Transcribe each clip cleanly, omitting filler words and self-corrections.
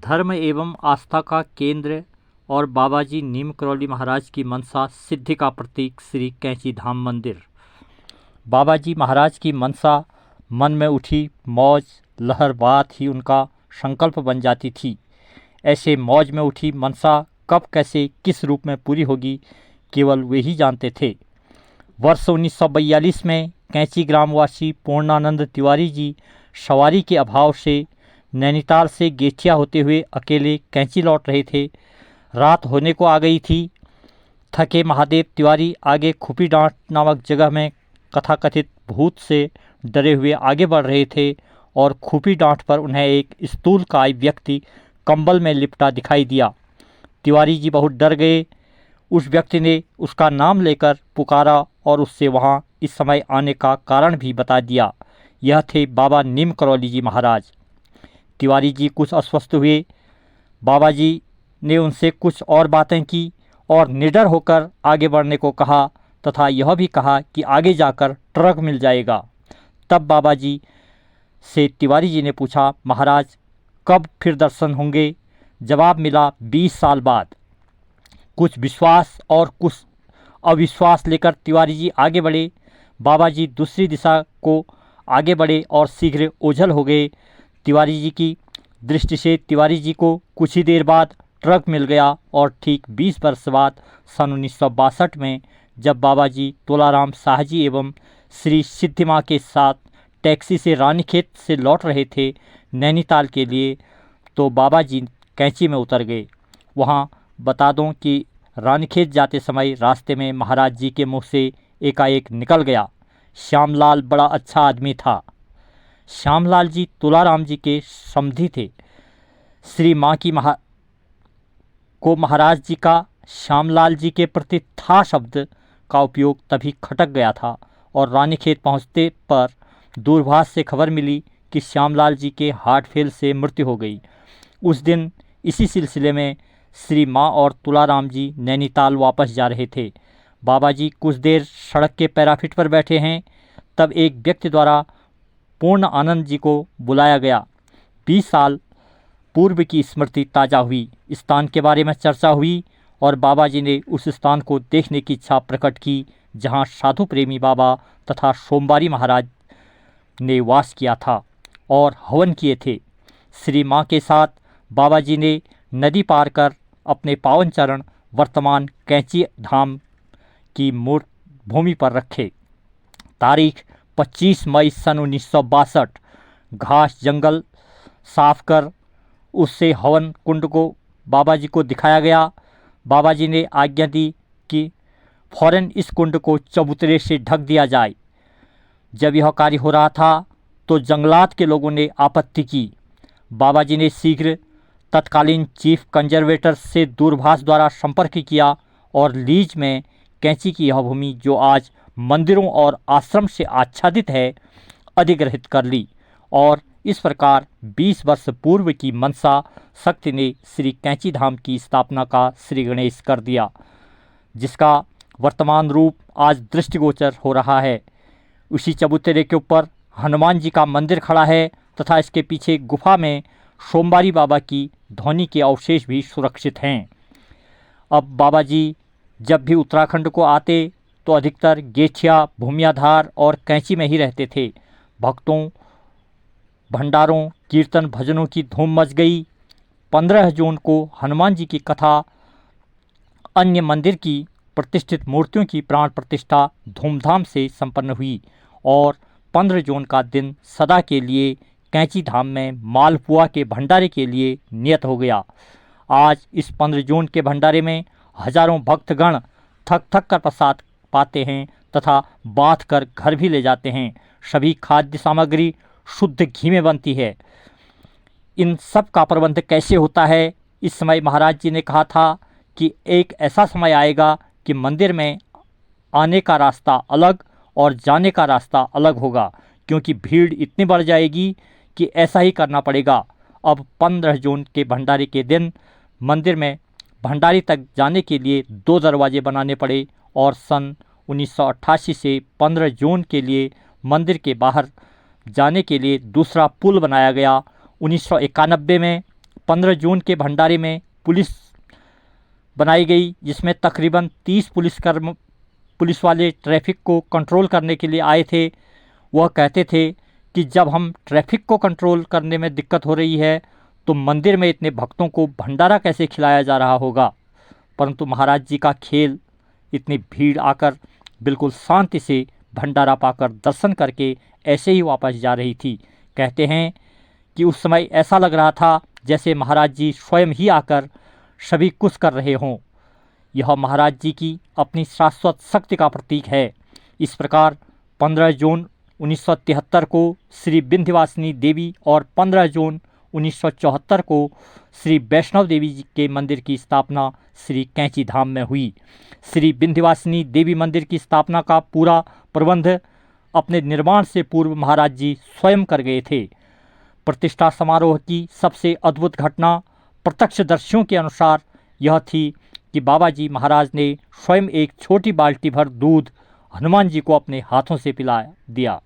धर्म एवं आस्था का केंद्र और बाबाजी नीम करौली महाराज की मनसा सिद्धि का प्रतीक श्री कैंची धाम मंदिर। बाबाजी महाराज की मनसा मन में उठी मौज लहर बात ही उनका संकल्प बन जाती थी। ऐसे मौज में उठी मनसा कब कैसे किस रूप में पूरी होगी केवल वे ही जानते थे। वर्ष 1942 में कैंची ग्रामवासी पूर्णानंद तिवारी जी सवारी के अभाव से नैनीताल से गेठिया होते हुए अकेले कैंची लौट रहे थे। रात होने को आ गई थी। थके महादेव तिवारी आगे खुपी डांट नामक जगह में कथाकथित भूत से डरे हुए आगे बढ़ रहे थे और खुपी डांट पर उन्हें एक स्थूलकाय व्यक्ति कंबल में लिपटा दिखाई दिया। तिवारी जी बहुत डर गए। उस व्यक्ति ने उसका नाम लेकर पुकारा और उससे वहाँ इस समय आने का कारण भी बता दिया। यह थे बाबा नीम करौली जी महाराज। तिवारी जी कुछ अस्वस्थ हुए। बाबा जी ने उनसे कुछ और बातें की और निडर होकर आगे बढ़ने को कहा तथा यह भी कहा कि आगे जाकर ट्रक मिल जाएगा। तब बाबा जी से तिवारी जी ने पूछा, महाराज कब फिर दर्शन होंगे? जवाब मिला, 20 साल बाद। कुछ विश्वास और कुछ अविश्वास लेकर तिवारी जी आगे बढ़े। बाबा जी दूसरी दिशा को आगे बढ़े और शीघ्र ओझल हो गए। तिवारी जी की दृष्टि से तिवारी जी को कुछ ही देर बाद ट्रक मिल गया और ठीक 20 वर्ष बाद सन 1962 में जब बाबा जी तोलाराम शाहजी एवं श्री सिद्धि माँ के साथ टैक्सी से रानीखेत से लौट रहे थे नैनीताल के लिए, तो बाबा जी कैंची में उतर गए। वहाँ बता दूं कि रानीखेत जाते समय रास्ते में महाराज जी के मुँह से एकाएक निकल गया, श्यामलाल बड़ा अच्छा आदमी था। श्यामलाल जी तुलाराम जी के समधी थे। श्री माँ की महाराज जी का श्यामलाल जी के प्रति था शब्द का उपयोग तभी खटक गया था और रानीखेत पहुँचते पर दूरभाष से खबर मिली कि श्यामलाल जी के हार्ट फेल से मृत्यु हो गई। उस दिन इसी सिलसिले में श्री माँ और तुलाराम जी नैनीताल वापस जा रहे थे। बाबा जी कुछ देर सड़क के पैराफिट पर बैठे हैं, तब एक व्यक्ति द्वारा पूर्ण आनंद जी को बुलाया गया। 20 साल पूर्व की स्मृति ताज़ा हुई, स्थान के बारे में चर्चा हुई और बाबा जी ने उस स्थान को देखने की इच्छा प्रकट की जहां साधु प्रेमी बाबा तथा सोमवारी महाराज ने वास किया था और हवन किए थे। श्री माँ के साथ बाबा जी ने नदी पार कर अपने पावन चरण वर्तमान कैंची धाम की मूर्त भूमि पर रखे। तारीख 25 मई सन 1962। घास जंगल साफ कर उससे हवन कुंड को बाबा जी को दिखाया गया। बाबा जी ने आज्ञा दी कि फौरन इस कुंड को चबूतरे से ढक दिया जाए। जब यह कार्य हो रहा था तो जंगलात के लोगों ने आपत्ति की। बाबा जी ने शीघ्र तत्कालीन चीफ कंजर्वेटर से दूरभाष द्वारा संपर्क किया और लीज में कैंची की यह भूमि जो आज मंदिरों और आश्रम से आच्छादित है अधिग्रहित कर ली और इस प्रकार 20 वर्ष पूर्व की मनसा शक्ति ने श्री कैंची धाम की स्थापना का श्री गणेश कर दिया, जिसका वर्तमान रूप आज दृष्टिगोचर हो रहा है। उसी चबूतरे के ऊपर हनुमान जी का मंदिर खड़ा है तथा इसके पीछे गुफा में सोमवारी बाबा की ध्वनि के अवशेष भी सुरक्षित हैं। अब बाबा जी जब भी उत्तराखंड को आते तो अधिकतर गेठिया, भूमियाधार और कैंची में ही रहते थे। भक्तों, भंडारों, कीर्तन भजनों की धूम मच गई। 15 जून को हनुमान जी की कथा, अन्य मंदिर की प्रतिष्ठित मूर्तियों की प्राण प्रतिष्ठा धूमधाम से संपन्न हुई और 15 जून का दिन सदा के लिए कैंची धाम में मालपुआ के भंडारे के लिए नियत हो गया। आज इस 15 जून के भंडारे में हजारों भक्तगण थक थक कर प्रसाद पाते हैं तथा बाँध कर घर भी ले जाते हैं। सभी खाद्य सामग्री शुद्ध घी में बनती है। इन सब का प्रबंध कैसे होता है? इस समय महाराज जी ने कहा था कि एक ऐसा समय आएगा कि मंदिर में आने का रास्ता अलग और जाने का रास्ता अलग होगा, क्योंकि भीड़ इतनी बढ़ जाएगी कि ऐसा ही करना पड़ेगा। अब 15 जून के भंडारे के दिन मंदिर में भंडारी तक जाने के लिए 2 दरवाजे बनाने पड़े और सन 1988 से 15 जून के लिए मंदिर के बाहर जाने के लिए दूसरा पुल बनाया गया। 1991 में 15 जून के भंडारे में पुलिस बनाई गई, जिसमें तकरीबन 30 पुलिस वाले ट्रैफिक को कंट्रोल करने के लिए आए थे। वह कहते थे कि जब हम ट्रैफिक को कंट्रोल करने में दिक्कत हो रही है तो मंदिर में इतने भक्तों को भंडारा कैसे खिलाया जा रहा होगा। परंतु महाराज जी का खेल, इतनी भीड़ आकर बिल्कुल शांति से भंडारा पाकर दर्शन करके ऐसे ही वापस जा रही थी। कहते हैं कि उस समय ऐसा लग रहा था जैसे महाराज जी स्वयं ही आकर सभी कुछ कर रहे हों। यह महाराज जी की अपनी शाश्वत शक्ति का प्रतीक है। इस प्रकार 15 जून 1973 को श्री विंध्यवासिनी देवी और 15 जून 1974 को श्री वैष्णव देवी जी के मंदिर की स्थापना श्री कैंची धाम में हुई। श्री विंध्यवासिनी देवी मंदिर की स्थापना का पूरा प्रबंध अपने निर्माण से पूर्व महाराज जी स्वयं कर गए थे। प्रतिष्ठा समारोह की सबसे अद्भुत घटना प्रत्यक्षदर्शियों के अनुसार यह थी कि बाबा जी महाराज ने स्वयं एक छोटी बाल्टी भर दूध हनुमान जी को अपने हाथों से पिला दिया।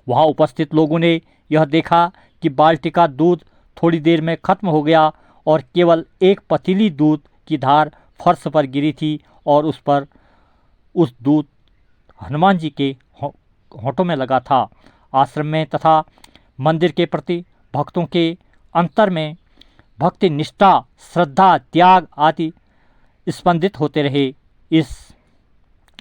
वहाँ उपस्थित लोगों ने यह देखा कि बाल्टी का दूध थोड़ी देर में खत्म हो गया और केवल एक पतीली दूध की धार फर्श पर गिरी थी और उस पर उस दूध हनुमान जी के होंठों में लगा था। आश्रम में तथा मंदिर के प्रति भक्तों के अंतर में भक्ति निष्ठा, श्रद्धा, त्याग आदि स्पंदित होते रहे। इस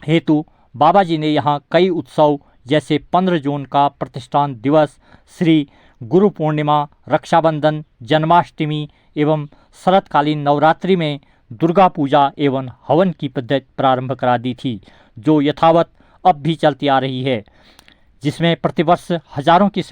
हेतु बाबा जी ने यहाँ कई उत्सव जैसे 15 जून का प्रतिष्ठान दिवस, श्री गुरु पूर्णिमा, रक्षाबंधन, जन्माष्टमी एवं शरतकालीन नवरात्रि में दुर्गा पूजा एवं हवन की पद्धति प्रारंभ करा दी थी, जो यथावत अब भी चलती आ रही है, जिसमें प्रतिवर्ष हजारों की